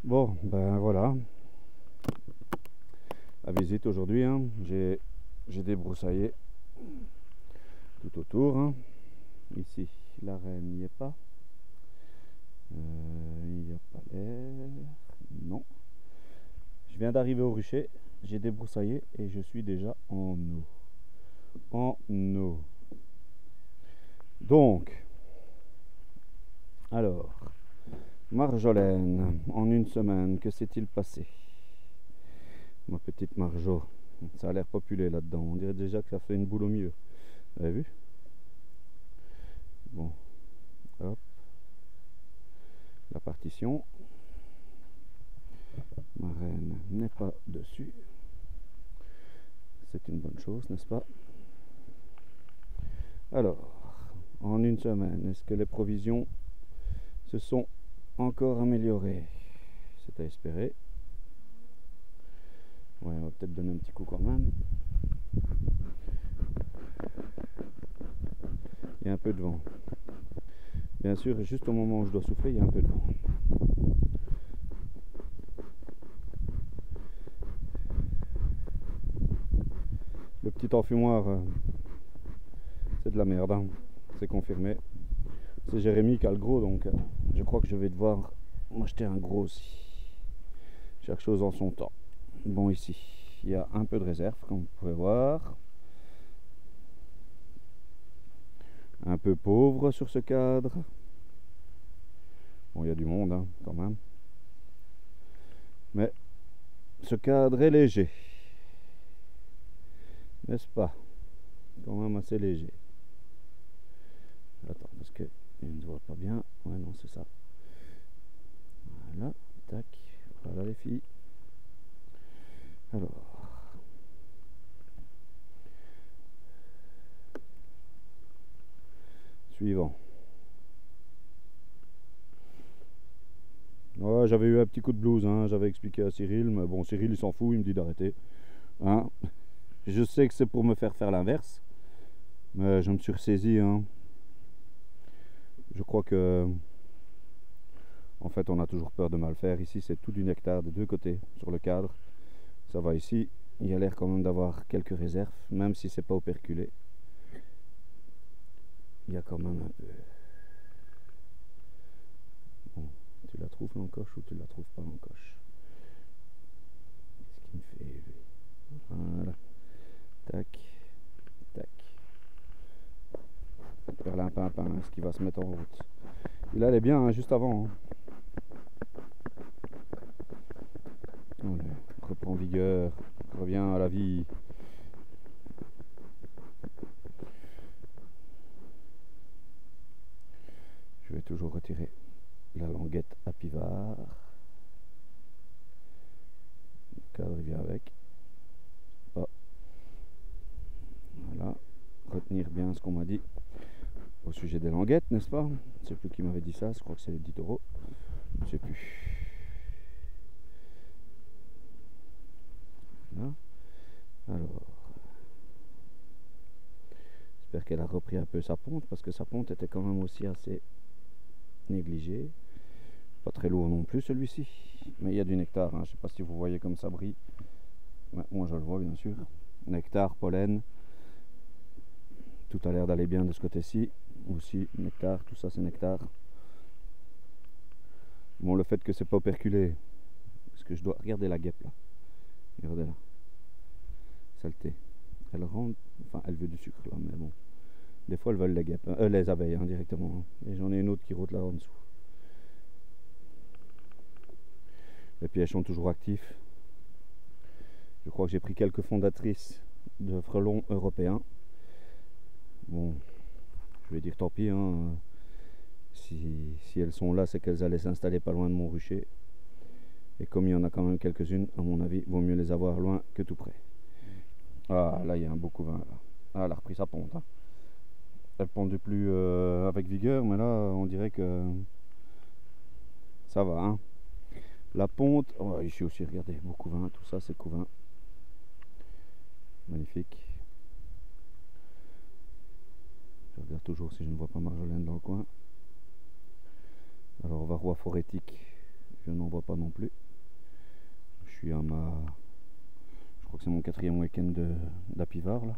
Bon, ben voilà, la visite aujourd'hui, hein. J'ai débroussaillé tout autour, hein. Ici, la reine n'y est pas. Il n'y a pas l'air. Non. Je viens d'arriver au rucher, j'ai débroussaillé et je suis déjà en eau. En eau. Donc, alors, Marjolaine, en une semaine, que s'est-il passé? Ma petite Marjo, ça a l'air populé là-dedans. On dirait déjà que ça fait une boule au milieu. Vous avez vu? Bon, hop, la partition. Ma reine n'est pas dessus. C'est une bonne chose, n'est-ce pas? Alors, en une semaine, est-ce que les provisions se sont encore améliorées? C'est à espérer. Ouais, on va peut-être donner un petit coup quand même. Il y a un peu de vent. Bien sûr, juste au moment où je dois souffler, il y a un peu de vent. Le petit enfumoir, c'est de la merde, hein. C'est confirmé. C'est Jérémy qui a le gros, donc je crois que je vais devoir m'acheter un gros aussi. Chaque chose en son temps. Bon, ici, il y a un peu de réserve, comme vous pouvez voir. Un peu pauvre sur ce cadre. Bon, il y a du monde, hein, quand même. Mais ce cadre est léger. N'est-ce pas? Quand même assez léger. Attends, parce que il ne se voit pas bien. Ouais, non, c'est ça. Voilà, tac. Voilà les filles. Alors. Suivant. Ouais, j'avais eu un petit coup de blues, hein, j'avais expliqué à Cyril, mais bon, Cyril il s'en fout, il me dit d'arrêter. Hein. Je sais que c'est pour me faire l'inverse, mais je me suis ressaisi. Hein. Je crois que, en fait, on a toujours peur de mal faire. Ici, c'est tout du nectar des deux côtés sur le cadre. Ça va ici, il y a l'air quand même d'avoir quelques réserves, même si c'est pas operculé. Il y a quand même un peu. Bon, tu la trouves l'encoche ou tu la trouves pas l'encoche? Qu'est-ce qu'il me fait, lui? Voilà. Tac, tac. Perlimpinpin, est-ce qu'il va se mettre en route? Il allait bien, hein, juste avant. Hein. Allez, reprend vigueur, revient à la vie. Je vais toujours retirer la languette à pivard. Le cadre il vient avec. Oh. Voilà, retenir bien ce qu'on m'a dit au sujet des languettes, n'est-ce pas? Je ne sais plus qui m'avait dit ça, je crois que c'est 10 euros. Je ne sais plus. Voilà. Alors, j'espère qu'elle a repris un peu sa ponte, parce que sa ponte était quand même aussi assez négligée. Pas très lourd non plus celui-ci, mais il y a du nectar, hein. Je ne sais pas si vous voyez comme ça brille. Ouais, moi je le vois bien sûr. Nectar, pollen, tout a l'air d'aller bien de ce côté-ci. Aussi nectar, tout ça c'est nectar. Bon, le fait que c'est pas operculé, parce que je dois regarder la guêpe là. Regardez là, saleté. Elle rentre, enfin elle veut du sucre là, mais bon. Des fois elles veulent les guêpes, les abeilles hein, directement. Hein. Et j'en ai une autre qui rôde là en dessous. Les pièges sont toujours actifs. Je crois que j'ai pris quelques fondatrices de frelons européens. Bon, je vais dire tant pis. Hein. Si elles sont là, c'est qu'elles allaient s'installer pas loin de mon rucher. Et comme il y en a quand même quelques-unes, à mon avis, vaut mieux les avoir loin que tout près. Ah, là, il y a un beau couvain. Là. Ah, elle a repris sa ponte. Hein. Elle pondait plus avec vigueur, mais là, on dirait que ça va. Hein. La ponte, oh, ici aussi, regardez, beau couvain, tout ça, c'est couvain. Magnifique. Je regarde toujours si je ne vois pas Marjolaine dans le coin. Alors, on va roi forétique. je n'en vois pas non plus. Je suis à ma... Je crois que c'est mon 4e week-end d'Apivard là.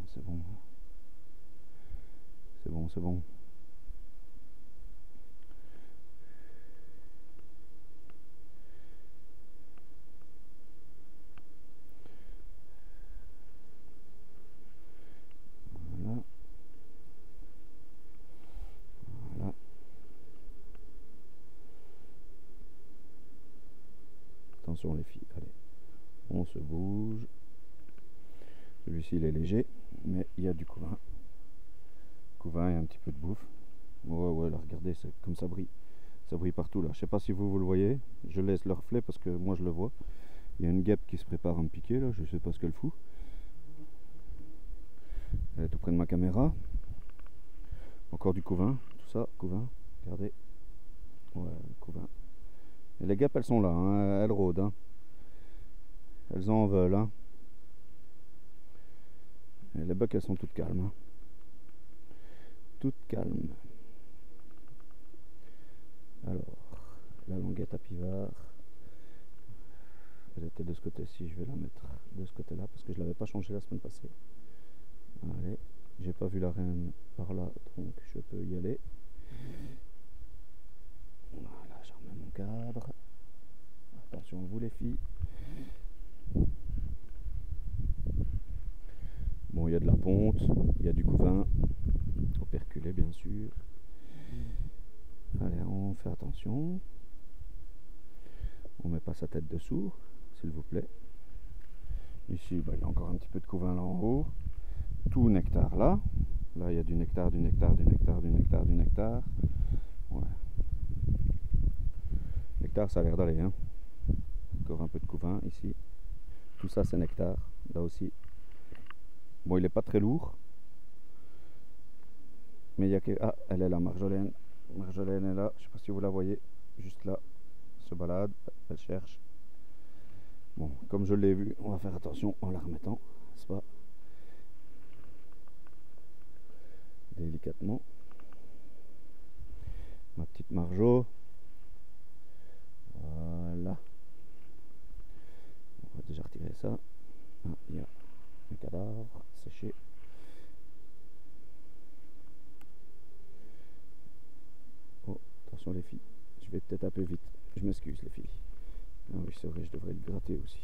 C'est bon. C'est bon, c'est bon. Voilà. Voilà. Attention les filles, allez. On se bouge. Celui-ci il est léger, mais il y a du couvain. Couvain et un petit peu de bouffe. Ouais, là, regardez, c'est comme ça brille. Ça brille partout là. Je sais pas si vous le voyez. Je laisse le reflet parce que moi je le vois. Il y a une guêpe qui se prépare à me piquer là. Je sais pas ce qu'elle fout. Elle est tout près de ma caméra. Encore du couvain. Tout ça, couvain. Regardez. Ouais, couvain. Et les guêpes elles sont là. Hein. Elles rôdent. Hein. Elles en veulent. Hein. Et les bucks elles sont toutes calmes. Hein. Toutes calmes. Alors, la languette Apivard. Elle était de ce côté-ci, je vais la mettre de ce côté-là parce que je l'avais pas changé la semaine passée. Allez, j'ai pas vu la reine par là, donc je peux y aller. Voilà, je remets mon cadre. Attention à vous les filles. Bon, il y a de la ponte, il y a du couvain, operculé bien sûr. Allez, on fait attention. On met pas sa tête dessous, s'il vous plaît. Ici, bah, il y a encore un petit peu de couvain là en haut. Tout nectar là. Là, il y a du nectar, du nectar, du nectar, du nectar, du nectar. Ouais. Nectar, ça a l'air d'aller. Hein. Encore un peu de couvain ici. Tout ça, c'est nectar. Là aussi. Bon, il n'est pas très lourd. Mais il y a que... Ah, elle est là, Marjolaine. Marjolaine est là. Je ne sais pas si vous la voyez. Juste là. Elle se balade. Elle cherche. Bon, comme je l'ai vu, on va faire attention en la remettant. C'est pas... Délicatement. Ma petite Marjo. Voilà. On va déjà retirer ça. Ah, il y a un cadavre séché. Oh, attention les filles. Je vais peut-être un peu vite. Je m'excuse les filles. Ah oui, c'est vrai, je devrais le gratter aussi.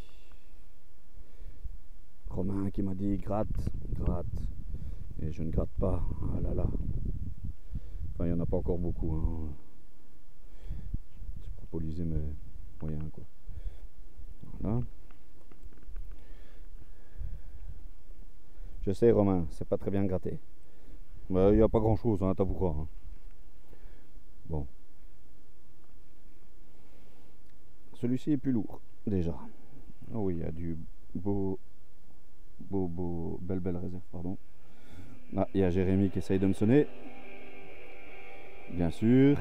Romain qui m'a dit gratte, gratte. Et je ne gratte pas. Ah là là. Enfin, il n'y en a pas encore beaucoup. Hein. C'est propolisé, mais moyen quoi. Voilà. Je sais, Romain, c'est pas très bien gratté. Mais il n'y a pas grand chose, hein, t'as vous croire. Hein. Bon. Celui-ci est plus lourd, déjà. Oh oui, il y a du belle réserve, pardon. Ah, il y a Jérémy qui essaye de me sonner. Bien sûr.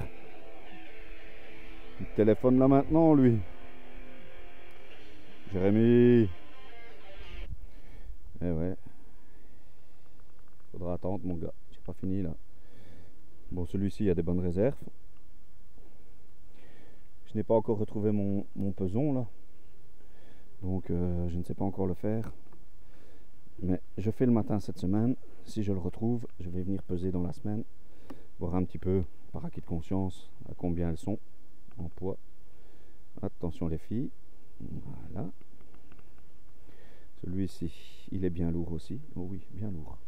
Il téléphone là maintenant, lui. Jérémy. Eh ouais. Faudra attendre, mon gars. J'ai pas fini là. Bon, celui-ci, il y a des bonnes réserves. Je n'ai pas encore retrouvé mon peson là. Donc, je ne sais pas encore le faire. Mais je fais le matin cette semaine. Si je le retrouve, je vais venir peser dans la semaine. Voir un petit peu, par acquis de conscience, à combien elles sont en poids. Attention les filles. Voilà. Celui-ci, il est bien lourd aussi. Oh oui, bien lourd.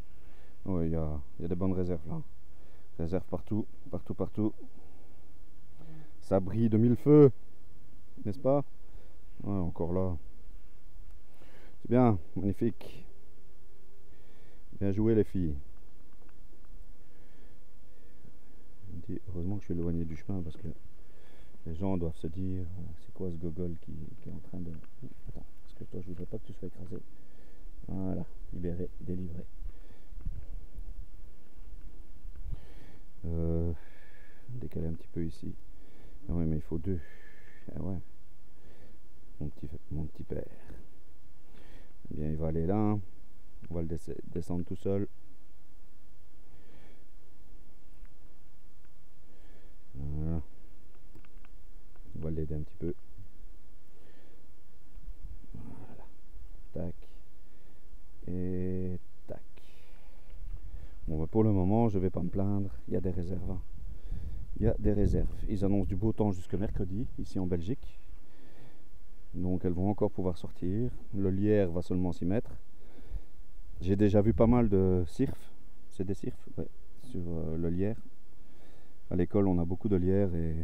Oh, il y a des bonnes réserves là. Réserves partout, partout, partout. Ça brille de mille feux. N'est-ce pas? Ouais, encore là. C'est bien, magnifique. Bien joué les filles. Heureusement que je suis éloigné du chemin parce que les gens doivent se dire c'est quoi ce gogol qui est en train de... Attends, parce que toi je voudrais pas que tu sois écrasé. Voilà, libéré, délivré. Décaler un petit peu ici. Ah ouais, mais il faut deux. Ah ouais. Mon petit père. Eh bien, il va aller là. Hein. On va le descendre tout seul. petit peu. Voilà. Tac. Et tac. Bon, bah pour le moment, je vais pas me plaindre. Il y a des réserves. Hein. Il y a des réserves. Ils annoncent du beau temps jusque mercredi, ici en Belgique. Donc elles vont encore pouvoir sortir. Le lierre va seulement s'y mettre. J'ai déjà vu pas mal de cirfs. C'est des cirfs, ouais, sur le lierre. À l'école, on a beaucoup de lierre et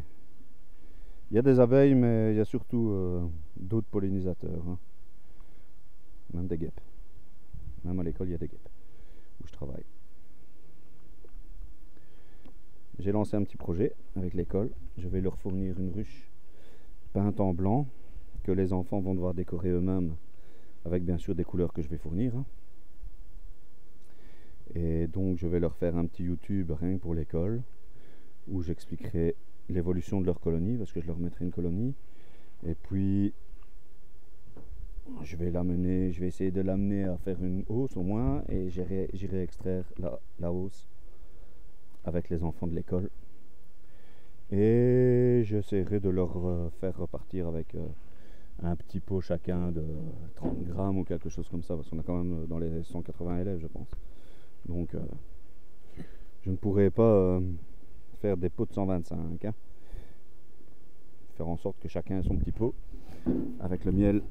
il y a des abeilles, mais il y a surtout d'autres pollinisateurs. Hein. Même des guêpes. Même à l'école, il y a des guêpes où je travaille. J'ai lancé un petit projet avec l'école. Je vais leur fournir une ruche peinte en blanc que les enfants vont devoir décorer eux-mêmes avec bien sûr des couleurs que je vais fournir. Hein. Et donc je vais leur faire un petit YouTube rien que pour l'école où j'expliquerai l'évolution de leur colonie parce que je leur mettrai une colonie. Et puis je vais essayer de l'amener à faire une hausse au moins et j'irai extraire la hausse avec les enfants de l'école. Et j'essaierai de leur faire repartir avec un petit pot chacun de 30 grammes ou quelque chose comme ça, parce qu'on a quand même dans les 180 élèves, je pense. Donc, je ne pourrai pas faire des pots de 125. Hein. Faire en sorte que chacun ait son petit pot avec le miel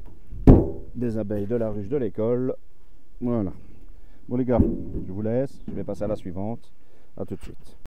des abeilles de la ruche de l'école. Voilà. Bon les gars, je vous laisse. Je vais passer à la suivante. A tout de suite.